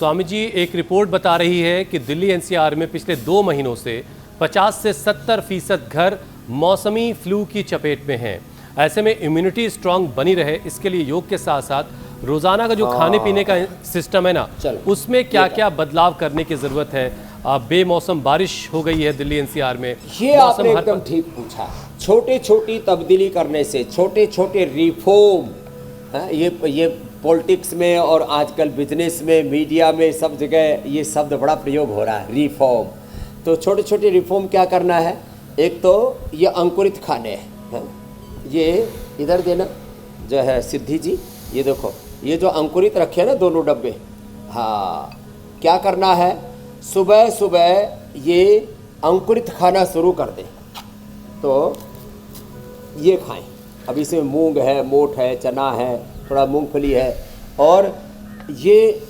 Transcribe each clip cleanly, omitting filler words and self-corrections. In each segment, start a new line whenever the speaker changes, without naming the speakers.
स्वामी जी, एक रिपोर्ट बता रही है कि दिल्ली एनसीआर में पिछले 2 महीनों से 50 से 70% घर मौसमी फ्लू की चपेट में हैं। ऐसे में इम्यूनिटी स्ट्रांग बनी रहे, इसके लिए योग के साथ साथ रोजाना का जो खाने पीने का सिस्टम है ना, उसमें क्या क्या बदलाव करने की जरूरत है। बेमौसम बारिश हो गई है दिल्ली एनसीआर में,
ये आपने एकदम ठीक पूछा। छोटे छोटी तब्दीली करने से, छोटे छोटे रिफॉर्म, ये पॉलिटिक्स में और आजकल बिजनेस में, मीडिया में, सब जगह ये शब्द बड़ा प्रयोग हो रहा है, रिफॉर्म। तो छोटे छोटे रिफॉर्म क्या करना है? एक तो ये अंकुरित खाने हैं, ये इधर देना जो है सिद्धि जी, ये देखो, ये जो अंकुरित रखे हैं ना दोनों डब्बे, हाँ, क्या करना है? सुबह सुबह ये अंकुरित खाना शुरू कर दें तो ये खाएं। अब इसमें मूंग है, मोठ है, चना है, थोड़ा मूंगफली है और ये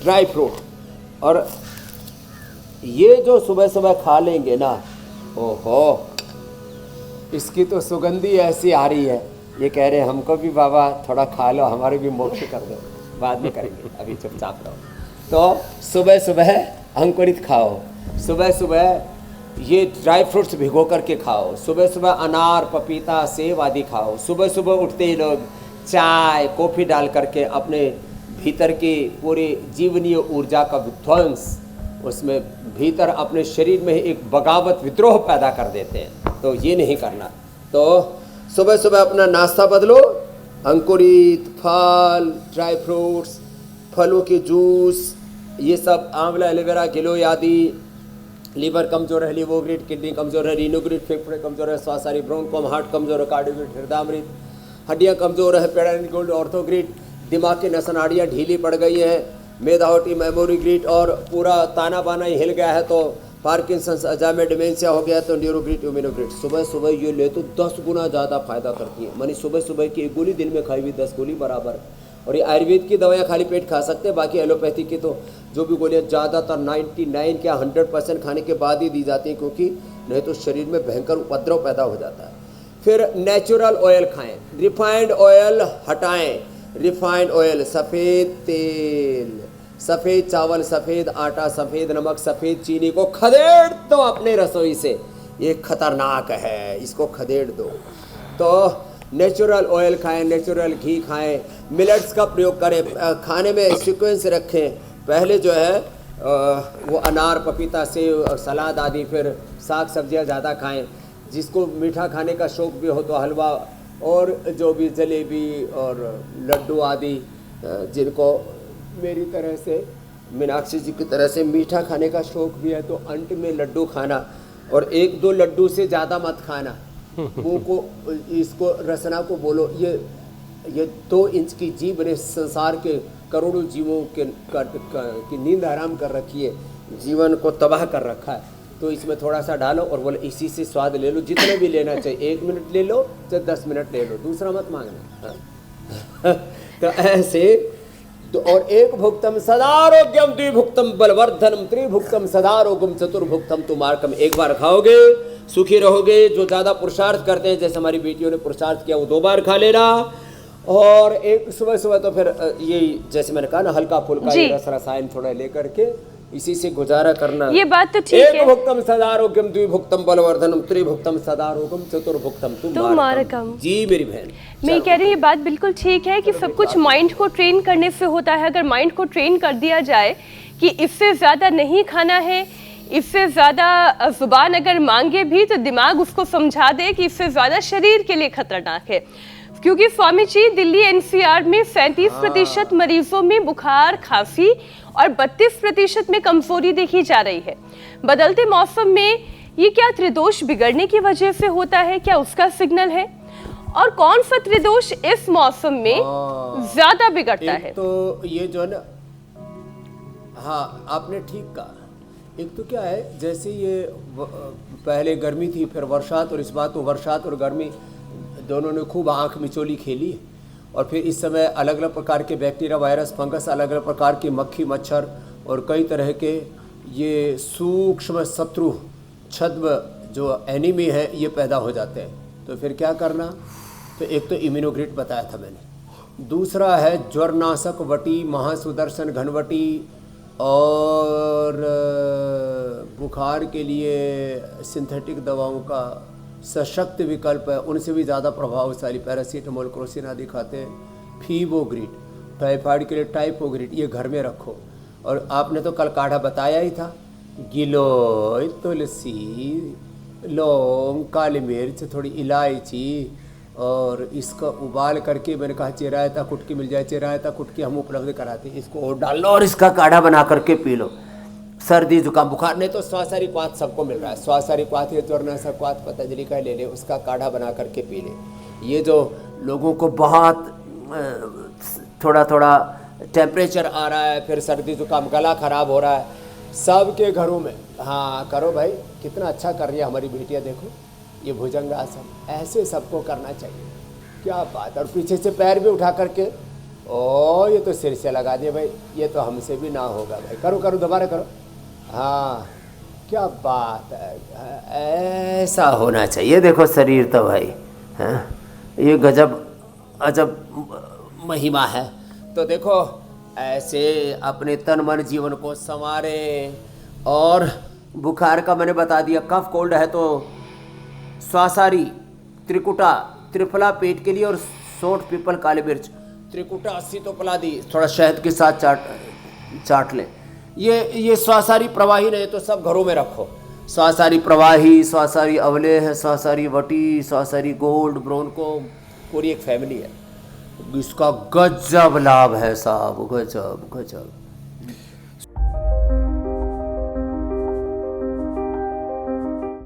ड्राई फ्रूट, और ये जो सुबह सुबह खा लेंगे ना, ओहो, इसकी तो सुगंधी ऐसी आ रही है, ये कह रहे हैं हमको भी बाबा थोड़ा खा लो, हमारे भी मोक्ष कर दो, बाद में करेंगे, अभी चुपचाप रहो। तो सुबह सुबह अंकुरित खाओ, सुबह सुबह ये ड्राई फ्रूट्स भिगो करके खाओ, सुबह सुबह अनार, पपीता, सेब आदि खाओ। सुबह सुबह उठते ही लोग चाय, कॉफ़ी डाल करके अपने भीतर की पूरी जीवनीय ऊर्जा का विध्वंस, उसमें भीतर अपने शरीर में एक बगावत, विद्रोह पैदा कर देते हैं। तो ये नहीं करना। तो सुबह सुबह अपना नाश्ता बदलो, अंकुरित फल, ड्राई फ्रूट्स, फलों के जूस, ये सब, आंवला, एलोवेरा, गिलोय आदि। लीवर कमजोर है, लिवोग्रिड, किडनी कमजोर है, रीनोग्रिड, फेफड़े कमजोर है, श्वासारी, ब्रोंकोम, हार्ट कमजोर है, कार्डियोग्रिड, हृदयामृत, हड्डियाँ कमजोर है, पेरानिक गोल्ड, ऑर्थोग्रिड, दिमाग की नस नाड़ियाँ ढीली पड़ गई हैं, मेधावटी, मेमोरी ग्रिड और पूरा ताना बाना ही हिल गया है, तो पार्किंसंस, अल्जाइमर, डिमेंशिया हो गया, तो न्यूरोग्रिड, इम्यूनोग्रिड। सुबह सुबह ये ले तो 10 गुना ज़्यादा फायदा करती है। मानी सुबह सुबह की एक गोली दिन में खाई हुई 10 गोली बराबर। और ये आयुर्वेद की दवाइयाँ खाली पेट खा सकते हैं, बाकी एलोपैथी की तो जो भी गोलियाँ ज़्यादातर 99 या 100% खाने के बाद ही दी जाती हैं, क्योंकि नहीं तो शरीर में भयंकर उपद्रव पैदा हो जाता है। फिर नेचुरल ऑयल खाएं, रिफाइंड ऑयल हटाएं। रिफाइंड ऑयल, सफ़ेद तेल, सफ़ेद चावल, सफ़ेद आटा, सफ़ेद नमक, सफ़ेद चीनी को खदेड़ दो अपने रसोई से। ये खतरनाक है, इसको खदेड़ दो। तो नेचुरल ऑयल खाएं, नेचुरल घी खाएं, मिलेट्स का प्रयोग करें, खाने में सीक्वेंस रखें। पहले जो है वो अनार, पपीता, सेब, सलाद आदि, फिर साग सब्जियां ज़्यादा खाएं। जिसको मीठा खाने का शौक़ भी हो तो हलवा और जो भी जलेबी और लड्डू आदि, जिनको मेरी तरह से, मीनाक्षी जी की तरह से मीठा खाने का शौक़ भी है, तो अंत में लड्डू खाना, और 1-2 लड्डू से ज़्यादा मत खाना। मुँह को, इसको रसना को बोलो, ये 2 इंच की जीभ ने संसार के करोड़ों जीवों की नींद हराम कर रखी है, जीवन को तबाह कर रखा है। तो इसमें थोड़ा सा डालो और बोले इसी से स्वाद ले लो, जितने भी लेना चाहिए, 1 मिनट ले लो चाहे 10 मिनट ले लो, दूसरा मत मांगना। तो ऐसे तो, और एक भुक्तम सदारोग्यम, द्विभुक्तम बलवर्धनम, त्रिभुक्तम सदारोग्यम, चतुर्भुक्तम तुमार्कम। एक बार खाओगे सुखी रहोगे। जो ज़्यादा पुरुषार्थ करते हैं, जैसे हमारी बेटियों ने पुरुषार्थ किया, वो 2 बार खा लेना। और एक सुबह सुबह तो फिर ये जैसे मैंने कहा ना, हल्का फुल्का रस रसायन थोड़ा लेकर के इसी से गुजारा करना।
ये बात तो ठीक है।
एक भुक्तम सदारोग्यम, द्विभुक्तम बलवर्धनम, त्रिभुक्तम सदारोग्यम, चतुर्भुक्तम तुमार्कम। जी मेरी बहन,
मैं कह रही हूँ ये बात बिल्कुल ठीक है कि सब कुछ माइंड को ट्रेन करने से होता है। अगर माइंड को ट्रेन कर दिया जाए कि इससे ज़्यादा नहीं खाना है, इससे ज़्यादा जुबान अगर मांगे भी तो दिमाग उसको समझा दे कि इससे ज़्यादा शरीर के लिए खतरनाक है। क्योंकि स्वामी जी, दिल्ली एनसीआर में 37% मरीजों में बुखार, खांसी और 32% में कमजोरी देखी जा रही है। बदलते मौसम में ये क्या त्रिदोष बिगड़ने की वजह से होता है? क्या उसका सिग्नल है? और कौन सा त्रिदोष इस मौसम में ज्यादा बिगड़ता है?
तो ये जो है ना, हाँ आपने ठीक कहा। एक तो क्या है, जैसे ये पहले गर्मी थी, फिर बरसात, और इस बार तो बरसात और गर्मी दोनों ने खूब आंख मिचोली खेली। और फिर इस समय अलग अलग प्रकार के बैक्टीरिया, वायरस, फंगस, अलग अलग प्रकार की मक्खी, मच्छर और कई तरह के ये सूक्ष्म शत्रु, छद्म जो एनिमी है, ये पैदा हो जाते हैं। तो फिर क्या करना? तो एक तो इम्यूनोग्रिड बताया था मैंने, दूसरा है ज्वरनाशक वटी, महासुदर्शन घनवटी, और बुखार के लिए सिंथेटिक दवाओं का सशक्त विकल्प है, उनसे भी ज़्यादा प्रभावशाली पैरासीटामोल, क्रोसिन आदि खाते हैं। फीवोग्रिड, टाइफाइड के लिए टाइपोग्रिड, ये घर में रखो। और आपने तो कल काढ़ा बताया ही था, गिलोय, तुलसी, लौंग, काली मिर्च, थोड़ी इलायची, और इसका उबाल करके मैंने कहा चिरायता कुटकी मिल जाए, चिरायता कुटकी हम उपलब्ध कराते हैं, इसको और डाल लो और इसका काढ़ा बना करके पी लो। सर्दी जुकाम बुखार, नहीं तो स्वासारी क्वाथ सबको मिल रहा है, स्वासारी क्वाथ, ये त्वरनाशक क्वाथ पतंजलि का ले ले, उसका काढ़ा बना करके पी ले। ये जो लोगों को बहुत थोड़ा थोड़ा टेम्परेचर आ रहा है, फिर सर्दी जुकाम, गला खराब हो रहा है, सबके घरों में, हाँ करो भाई, कितना अच्छा कर रही है हमारी बेटियाँ, देखो ये भुजंगासन, ऐसे सबको करना चाहिए। क्या बात। और पीछे से पैर भी उठा करके, ओ ये तो सिर से लगा दिए भाई, ये तो हमसे भी ना होगा भाई, करो करो दोबारा करो, हाँ क्या बात है, ऐसा होना चाहिए। देखो शरीर तो भाई है, ये गजब अजब महिमा है। तो देखो ऐसे अपने तन मन जीवन को संवारे। और बुखार का मैंने बता दिया, कफ कोल्ड है तो स्वासारी, त्रिकुटा, त्रिफला पेट के लिए, और सोंठ, पीपल, काली मिर्च, त्रिकुटा 80 तो पिला दी, थोड़ा शहद के साथ चाट ले। ये स्वासारी प्रवाही नहीं तो सब घरों में रखो। स्वासारी प्रवाही, स्वासारी अवलेह, स्वासारी वटी, स्वासारी गोल्ड, ब्रोनकोम, पूरी एक फैमिली है। इसका गजब लाभ है साहब, गजब गजब।